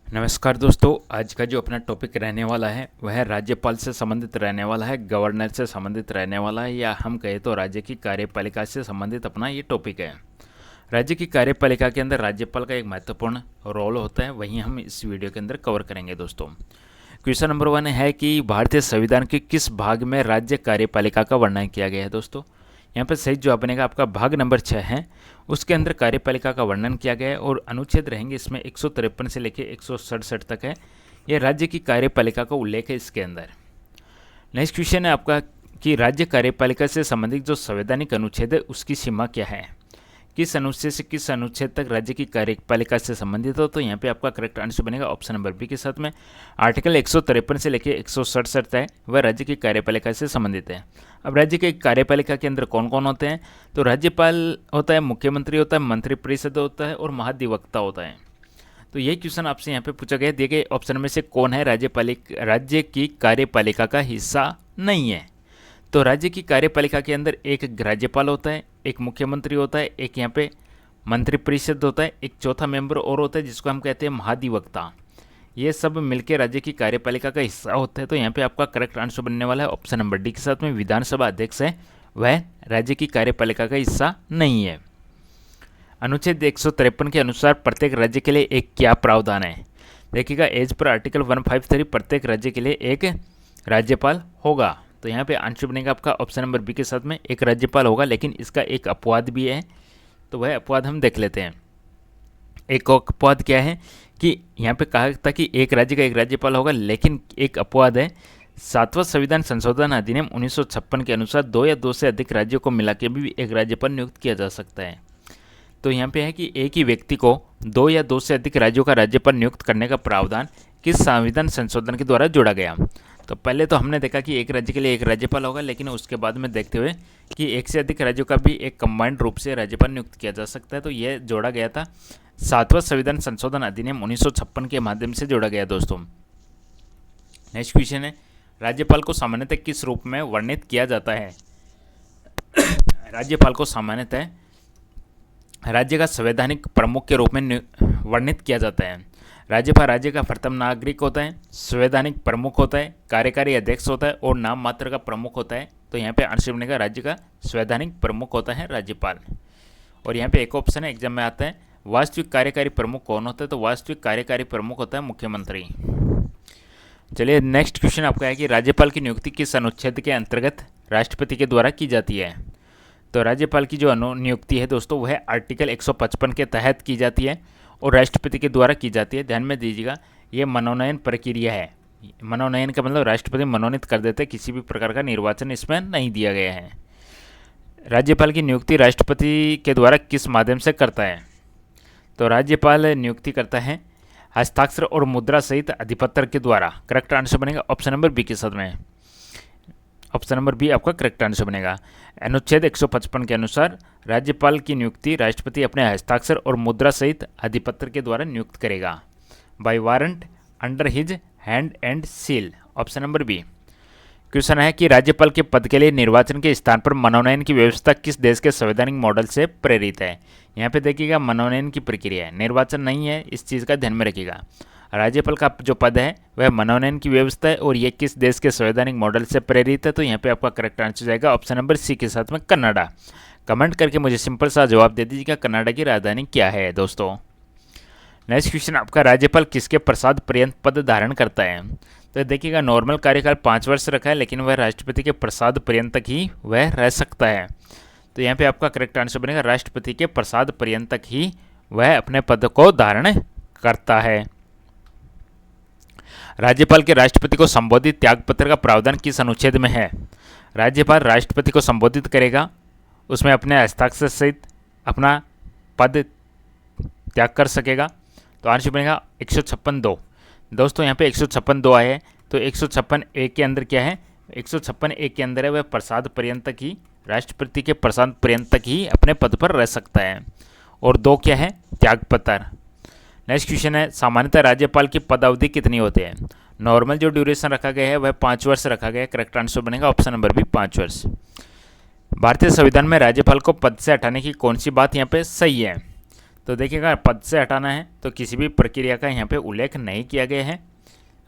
नमस्कार दोस्तों, आज का जो अपना टॉपिक रहने वाला है वह राज्यपाल से संबंधित रहने वाला है, गवर्नर से संबंधित रहने वाला है, या हम कहें तो राज्य की कार्यपालिका से संबंधित अपना ये टॉपिक है। राज्य की कार्यपालिका के अंदर राज्यपाल का एक महत्वपूर्ण रोल होता है, वहीं हम इस वीडियो के अंदर कवर करेंगे दोस्तों। क्वेश्चन नंबर 1 है कि भारतीय संविधान के किस भाग में राज्य कार्यपालिका का वर्णन किया गया है दोस्तों। यहाँ पर सही जवाब बनेगा आपका भाग नंबर 6 है, उसके अंदर कार्यपालिका का वर्णन किया गया है और अनुच्छेद रहेंगे इसमें 153 से लेकर 167 तक है। यह राज्य की कार्यपालिका का उल्लेख है इसके अंदर। नेक्स्ट क्वेश्चन है आपका कि राज्य कार्यपालिका से संबंधित जो संवैधानिक अनुच्छेद है उसकी सीमा क्या है, किस अनुच्छेद से किस अनुच्छेद तक राज्य की कार्यपालिका से संबंधित हो। तो यहाँ पे आपका करेक्ट आंसर बनेगा ऑप्शन नंबर बी के साथ में आर्टिकल 153 से लेकर 167 है वह राज्य की कार्यपालिका से संबंधित है। अब राज्य के कार्यपालिका के अंदर कौन कौन होते हैं, तो राज्यपाल होता है, मुख्यमंत्री होता है, मंत्रिपरिषद होता है और महाधिवक्ता होता है। तो ये क्वेश्चन आपसे यहाँ पे पूछा गया, दिए गए ऑप्शन में से कौन है राज्य की कार्यपालिका का हिस्सा नहीं है। तो राज्य की कार्यपालिका के अंदर एक राज्यपाल होता है, एक मुख्यमंत्री होता है, एक यहाँ पे मंत्रिपरिषद होता है, एक चौथा मेंबर और होता है जिसको हम कहते हैं महाधिवक्ता। ये सब मिलकर राज्य की कार्यपालिका का हिस्सा होता है। तो यहाँ पे आपका करेक्ट आंसर बनने वाला है ऑप्शन नंबर डी के साथ में विधानसभा अध्यक्ष है वह राज्य की कार्यपालिका का हिस्सा नहीं है। अनुच्छेद 153 के अनुसार प्रत्येक राज्य के लिए एक क्या प्रावधान है, देखिएगा एज पर आर्टिकल 153 प्रत्येक राज्य के लिए एक राज्यपाल होगा। तो यहाँ पे आंसर बनेगा आपका ऑप्शन नंबर बी के साथ में एक राज्यपाल होगा, लेकिन इसका एक अपवाद भी है, तो वह अपवाद हम देख लेते हैं। एक अपवाद क्या है कि यहाँ पे कहा था कि एक राज्य का एक राज्यपाल होगा, लेकिन एक अपवाद है 7वां संविधान संशोधन अधिनियम 1956 के अनुसार 2 या 2 से अधिक राज्यों को मिला के भी एक राज्यपाल नियुक्त किया जा सकता है। तो यहाँ पे है कि एक ही व्यक्ति को 2 या 2 से अधिक राज्यों का राज्यपाल नियुक्त करने का प्रावधान किस संविधान संशोधन के द्वारा जोड़ा गया। तो पहले तो हमने देखा कि एक राज्य के लिए एक राज्यपाल होगा, लेकिन उसके बाद में देखते हुए कि एक से अधिक राज्यों का भी एक कंबाइंड रूप से राज्यपाल नियुक्त किया जा सकता है, तो यह जोड़ा गया था 7वां संविधान संशोधन अधिनियम 1956 के माध्यम से जोड़ा गया दोस्तों। नेक्स्ट क्वेश्चन है राज्यपाल को सामान्यतः किस रूप में वर्णित किया जाता है। राज्यपाल को सामान्यतः राज्य का संवैधानिक प्रमुख के रूप में वर्णित किया जाता है। राज्यपाल राज्य का प्रथम नागरिक होता है, संवैधानिक प्रमुख होता है, कार्यकारी अध्यक्ष होता है और नाम मात्र का प्रमुख होता है। तो यहाँ पे आंसर बनेगा राज्य का संवैधानिक प्रमुख होता है राज्यपाल। और यहाँ पे एक ऑप्शन है एग्जाम में आता है वास्तविक कार्यकारी प्रमुख कौन होता है, तो वास्तविक कार्यकारी प्रमुख होता है मुख्यमंत्री। चलिए नेक्स्ट क्वेश्चन आपका है कि राज्यपाल की नियुक्ति किस अनुच्छेद के अंतर्गत राष्ट्रपति के द्वारा की जाती है। तो राज्यपाल की जो नियुक्ति है दोस्तों वह आर्टिकल 155 के तहत की जाती है और राष्ट्रपति के द्वारा की जाती है। ध्यान में दीजिएगा ये मनोनयन प्रक्रिया है, मनोनयन का मतलब राष्ट्रपति मनोनीत कर देते हैं, किसी भी प्रकार का निर्वाचन इसमें नहीं दिया गया है। राज्यपाल की नियुक्ति राष्ट्रपति के द्वारा किस माध्यम से करता है, तो राज्यपाल नियुक्ति करता है हस्ताक्षर और मुद्रा सहित अधिपत्र के द्वारा। करेक्ट आंसर बनेगा ऑप्शन नंबर बी के साथ में, ऑप्शन नंबर बी आपका करेक्ट आंसर बनेगा। अनुच्छेद 155 के अनुसार राज्यपाल की नियुक्ति राष्ट्रपति अपने हस्ताक्षर और मुद्रा सहित अधिपत्र के द्वारा नियुक्त करेगा, by warrant under his hand and seal. Option number B. Question है कि राज्यपाल के पद के लिए निर्वाचन के स्थान पर मनोनयन की व्यवस्था किस देश के संवैधानिक मॉडल से प्रेरित है। यहाँ पे देखिएगा मनोनयन की प्रक्रिया है, निर्वाचन नहीं है, इस चीज़ का ध्यान में रखिएगा। राज्यपाल का जो पद है वह मनोनयन की व्यवस्था है और ये किस देश के संवैधानिक मॉडल से प्रेरित है। तो यहाँ पे आपका करेक्ट आंसर जाएगा ऑप्शन नंबर सी के साथ में कनाडा। कमेंट करके मुझे सिंपल सा जवाब दे दीजिएगा कनाडा की राजधानी क्या है दोस्तों। नेक्स्ट क्वेश्चन आपका राज्यपाल किसके प्रसाद पर्यंत पद धारण करता है। तो देखिएगा नॉर्मल कार्यकाल 5 वर्ष रखा है, लेकिन वह राष्ट्रपति के प्रसाद पर्यंत तक ही वह रह सकता है। तो यहाँ पे आपका करेक्ट आंसर बनेगा राष्ट्रपति के प्रसाद पर्यंत तक ही वह अपने पद को धारण करता है। राज्यपाल के राष्ट्रपति को संबोधित त्यागपत्र का प्रावधान किस अनुच्छेद में है। राज्यपाल राष्ट्रपति को संबोधित करेगा, उसमें अपने हस्ताक्षर सहित अपना पद त्याग कर सकेगा। तो आंसर बनेगा 156(2). दोस्तों यहाँ पे 156(2) आए हैं, तो 156(1) के अंदर क्या है, 156(1) के अंदर है वह प्रसाद पर्यंत तक ही, राष्ट्रपति के प्रसाद पर्यंत तक ही अपने पद पर रह सकता है। और 2 क्या है, त्यागपत्र। नेक्स्ट क्वेश्चन है सामान्यतः राज्यपाल की पद अवधि कितनी होती है। नॉर्मल जो ड्यूरेशन रखा गया है वह 5 वर्ष रखा गया है। करेक्ट आंसर बनेगा ऑप्शन नंबर बी 5 वर्ष। भारतीय संविधान में राज्यपाल को पद से हटाने की कौन सी बात यहाँ पे सही है, तो देखिएगा पद से हटाना है तो किसी भी प्रक्रिया का यहाँ पे उल्लेख नहीं किया गया है।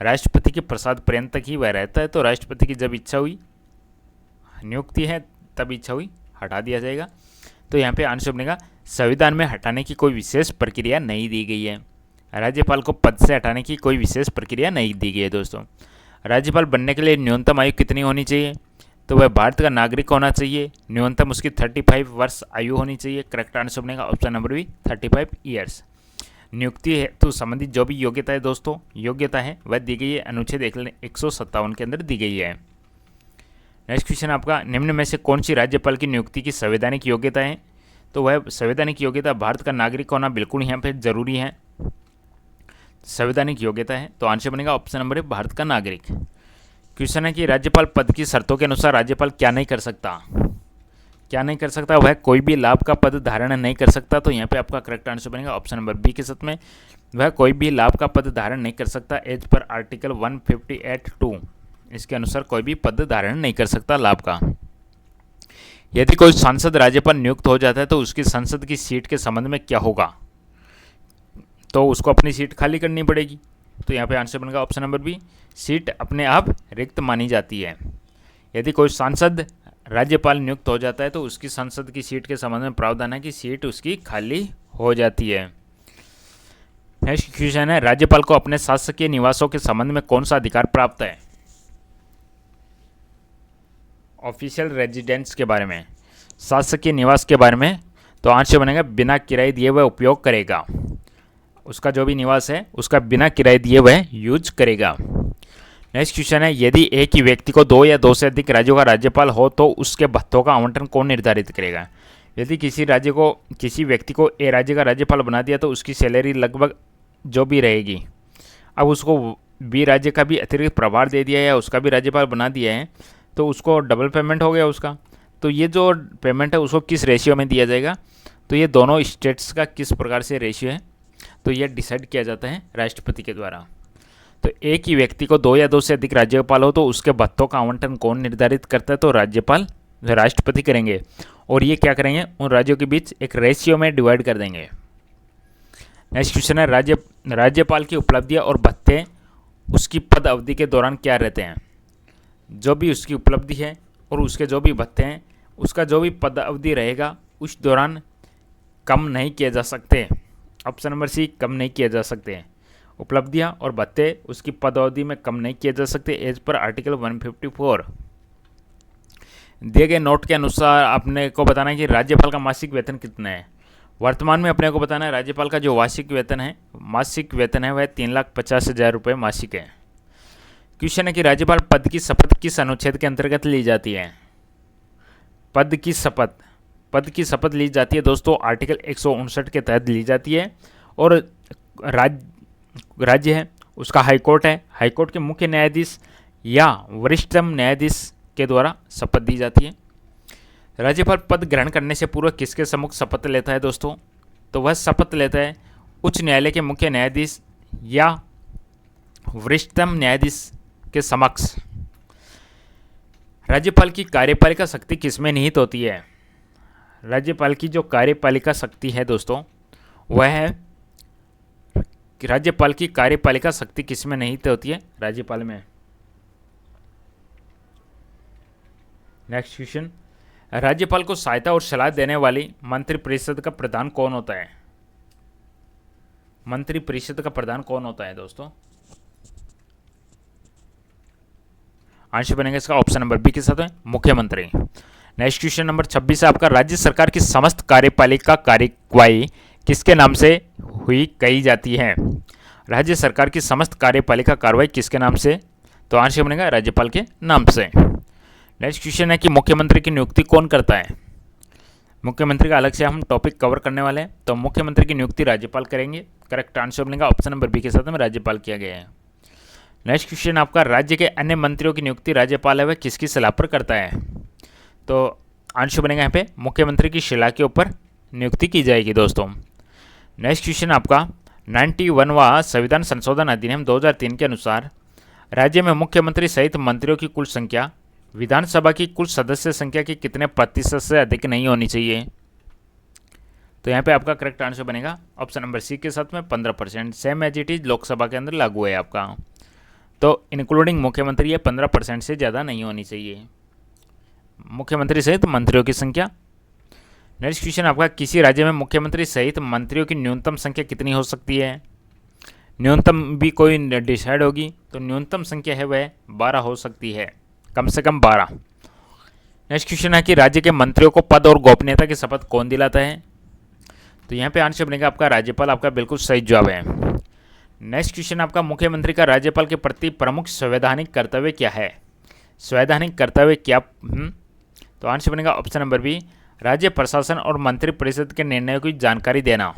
राष्ट्रपति के प्रसाद पर्यंत तक ही वह रहता है, तो राष्ट्रपति की जब इच्छा हुई नियुक्ति है तब इच्छा हुई हटा दिया जाएगा। तो यहाँ पे आंसर बनेगा संविधान में हटाने की कोई विशेष प्रक्रिया नहीं दी गई है। राज्यपाल को पद से हटाने की कोई विशेष प्रक्रिया नहीं दी गई है दोस्तों। राज्यपाल बनने के लिए न्यूनतम आयु कितनी होनी चाहिए? तो वह भारत का नागरिक होना चाहिए, न्यूनतम उसकी 35 वर्ष आयु होनी चाहिए। करेक्ट आंसर बनेगा ऑप्शन नंबर बी 35 ईयर्स। नियुक्ति हेतु संबंधित जो भी योग्यता है दोस्तों, योग्यता है वह दी गई है अनुच्छेद 157 के अंदर दी गई है। नेक्स्ट क्वेश्चन आपका, निम्न में से कौन सी राज्यपाल की नियुक्ति की संवैधानिक योग्यता है? तो वह संवैधानिक योग्यता भारत का नागरिक होना बिल्कुल यहाँ पे जरूरी है, संवैधानिक योग्यता है। तो आंसर बनेगा ऑप्शन नंबर ए भारत का नागरिक। क्वेश्चन है कि राज्यपाल पद की शर्तों के अनुसार राज्यपाल क्या नहीं कर सकता? क्या नहीं कर सकता? वह कोई भी लाभ का पद धारण नहीं कर सकता। तो यहाँ पे आपका करेक्ट आंसर बनेगा ऑप्शन नंबर बी के साथ में, वह कोई भी लाभ का पद धारण नहीं कर सकता एज पर आर्टिकल 158(2), इसके अनुसार कोई भी पद धारण नहीं कर सकता लाभ का। यदि कोई सांसद राज्यपाल नियुक्त हो जाता है तो उसकी संसद की सीट के संबंध में क्या होगा? तो उसको अपनी सीट खाली करनी पड़ेगी। तो यहाँ पे आंसर बनेगा ऑप्शन नंबर बी, सीट अपने आप रिक्त मानी जाती है। यदि कोई सांसद राज्यपाल नियुक्त हो जाता है तो उसकी संसद की सीट के संबंध में प्रावधान है कि सीट उसकी खाली हो जाती है। नेक्स्ट क्वेश्चन है, राज्यपाल को अपने शासकीय निवासों के संबंध में कौन सा अधिकार प्राप्त है? ऑफिशियल रेजिडेंस के बारे में, शासकीय निवास के बारे में। तो आंसर बनेगा बिना किराए दिए वह उपयोग करेगा, उसका जो भी निवास है उसका बिना किराए दिए वह यूज करेगा। नेक्स्ट क्वेश्चन है, यदि एक ही व्यक्ति को 2 या 2 से अधिक राज्यों का राज्यपाल हो तो उसके भत्तों का आवंटन कौन निर्धारित करेगा? यदि किसी व्यक्ति को ए राज्य का राज्यपाल बना दिया तो उसकी सैलरी लगभग जो भी रहेगी। अब उसको बी राज्य का भी अतिरिक्त प्रभार दे दिया या उसका भी राज्यपाल बना दिया है तो उसको डबल पेमेंट हो गया उसका। तो ये जो पेमेंट है उसको किस रेशियो में दिया जाएगा? तो ये दोनों स्टेट्स का किस प्रकार से रेशियो है तो यह डिसाइड किया जाता है राष्ट्रपति के द्वारा। तो एक ही व्यक्ति को 2 या 2 से अधिक राज्यपाल हो तो उसके भत्तों का आवंटन कौन निर्धारित करता है? तो राष्ट्रपति करेंगे। और ये क्या करेंगे? उन राज्यों के बीच एक रेशियो में डिवाइड कर देंगे। नेक्स्ट क्वेश्चन है, राज्यपाल की उपलब्धियां और भत्ते उसकी पद अवधि के दौरान क्या रहते हैं? जो भी उसकी उपलब्धि है और उसके जो भी भत्ते हैं उसका जो भी पद अवधि रहेगा उस दौरान कम नहीं किए जा सकते। ऑप्शन नंबर सी, कम नहीं किए जा सकते। उपलब्धियां और भत्ते उसकी पद अवधि में कम नहीं किए जा सकते एज पर आर्टिकल 154। दिए गए नोट के अनुसार आपने को बताना है कि राज्यपाल का मासिक वेतन कितना है। वर्तमान में अपने को बताना है राज्यपाल का जो मासिक वेतन है वह 3,50,000 रुपये मासिक है। क्वेश्चन है कि राज्यपाल पद की शपथ किस अनुच्छेद के अंतर्गत ली जाती है? पद की शपथ ली जाती है दोस्तों आर्टिकल 159 के तहत ली जाती है। और राज्य है उसका हाईकोर्ट है, हाईकोर्ट के मुख्य न्यायाधीश या वरिष्ठतम न्यायाधीश के द्वारा शपथ दी जाती है। राज्यपाल पद ग्रहण करने से पूर्व किसके सम्मुख शपथ लेता है दोस्तों? तो वह शपथ लेता है उच्च न्यायालय के मुख्य न्यायाधीश या वरिष्ठतम न्यायाधीश के समक्ष। राज्यपाल की कार्यपालिका शक्ति किसमें निहित होती है? राज्यपाल की जो कार्यपालिका शक्ति है दोस्तों वह है, राज्यपाल की कार्यपालिका शक्ति किसमें निहित होती है? राज्यपाल में। नेक्स्ट क्वेश्चन, राज्यपाल को सहायता और सलाह देने वाली मंत्रिपरिषद का प्रधान कौन होता है? मंत्रिपरिषद का प्रधान कौन होता है दोस्तों? आंसर बनेगा इसका ऑप्शन नंबर बी के साथ में, मुख्यमंत्री। नेक्स्ट क्वेश्चन नंबर 26 है आपका, राज्य सरकार की समस्त कार्यपालिका कार्यवाही किसके नाम से हुई कही जाती है? राज्य सरकार की समस्त कार्यपालिका कार्रवाई किसके नाम से? तो आंसर बनेगा राज्यपाल के नाम से। नेक्स्ट क्वेश्चन है कि मुख्यमंत्री की नियुक्ति कौन करता है? मुख्यमंत्री का अलग से हम टॉपिक कवर करने वाले हैं, तो मुख्यमंत्री की नियुक्ति राज्यपाल करेंगे। करेक्ट आंसर बनेगा ऑप्शन नंबर बी के साथ में राज्यपाल किया गया है। नेक्स्ट क्वेश्चन आपका, राज्य के अन्य मंत्रियों की नियुक्ति राज्यपाल है वह किसकी सलाह पर करता है? तो आंसर बनेगा यहाँ पे मुख्यमंत्री की सलाह के ऊपर नियुक्ति की जाएगी दोस्तों। नेक्स्ट क्वेश्चन आपका, 91वां संविधान संशोधन अधिनियम 2003 के अनुसार राज्य में मुख्यमंत्री सहित मंत्रियों की कुल संख्या विधानसभा की कुल सदस्य संख्या के कितने प्रतिशत से अधिक नहीं होनी चाहिए? तो यहाँ पे आपका करेक्ट आंसर बनेगा ऑप्शन नंबर सी के साथ में 15%, same as it is Lok Sabha के अंदर लागू है आपका। तो इंक्लूडिंग मुख्यमंत्री ये 15% से ज़्यादा नहीं होनी चाहिए, मुख्यमंत्री सहित मंत्रियों की संख्या। नेक्स्ट क्वेश्चन आपका, किसी राज्य में मुख्यमंत्री सहित मंत्रियों की न्यूनतम संख्या कितनी हो सकती है? न्यूनतम भी कोई डिसाइड होगी, तो न्यूनतम संख्या है वह 12 हो सकती है, कम से कम 12। नेक्स्ट क्वेश्चन है कि राज्य के मंत्रियों को पद और गोपनीयता की शपथ कौन दिलाता है? तो यहाँ पे आंसर बनेगा आपका राज्यपाल, आपका बिल्कुल सही जवाब है। नेक्स्ट क्वेश्चन आपका, मुख्यमंत्री का राज्यपाल के प्रति प्रमुख संवैधानिक कर्तव्य क्या है? संवैधानिक कर्तव्य क्या? तो आंसर बनेगा ऑप्शन नंबर बी, राज्य प्रशासन और मंत्रिपरिषद के निर्णयों की जानकारी देना।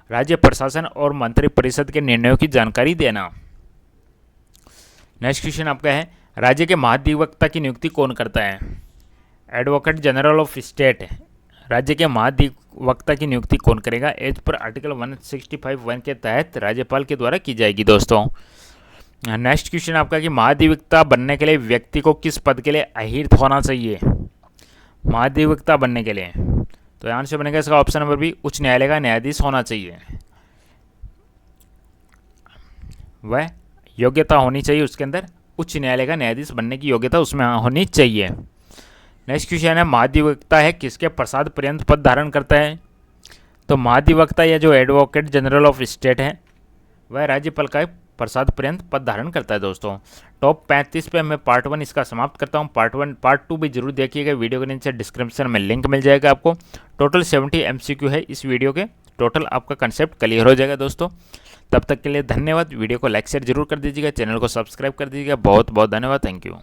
राज्य प्रशासन और मंत्रिपरिषद के निर्णयों की जानकारी देना। नेक्स्ट क्वेश्चन आपका है, राज्य के महाधिवक्ता की नियुक्ति कौन करता है? Advocate general of state. राज्य के महाधिवक्ता की नियुक्ति कौन करेगा? एज पर आर्टिकल 165(1) के तहत राज्यपाल के द्वारा की जाएगी दोस्तों। नेक्स्ट क्वेश्चन आपका कि महाधिवक्ता बनने के लिए व्यक्ति को किस पद के लिए अहिर्त होना चाहिए? महाधिवक्ता बनने के लिए, तो आंसर बनेगा इसका ऑप्शन नंबर बी, उच्च न्यायालय का न्यायाधीश होना चाहिए। वह योग्यता होनी चाहिए उसके अंदर, उच्च न्यायालय का न्यायाधीश बनने की योग्यता उसमें होनी चाहिए। नेक्स्ट क्वेश्चन है, महाधिवक्ता है किसके प्रसाद पर्यंत पद धारण करता है? तो महाधिवक्ता या जो एडवोकेट जनरल ऑफ स्टेट है वह राज्यपाल का प्रसाद पर्यंत पद धारण करता है दोस्तों। टॉप 35 पे मैं पार्ट 1 इसका समाप्त करता हूँ। पार्ट 2 भी जरूर देखिएगा, वीडियो के नीचे डिस्क्रिप्शन में लिंक मिल जाएगा आपको। टोटल 70 MCQ है इस वीडियो के, टोटल आपका कंसेप्ट क्लियर हो जाएगा दोस्तों। तब तक के लिए धन्यवाद। वीडियो को लाइक शेयर जरूर कर दीजिएगा, चैनल को सब्सक्राइब कर दीजिएगा। बहुत बहुत धन्यवाद, थैंक यू।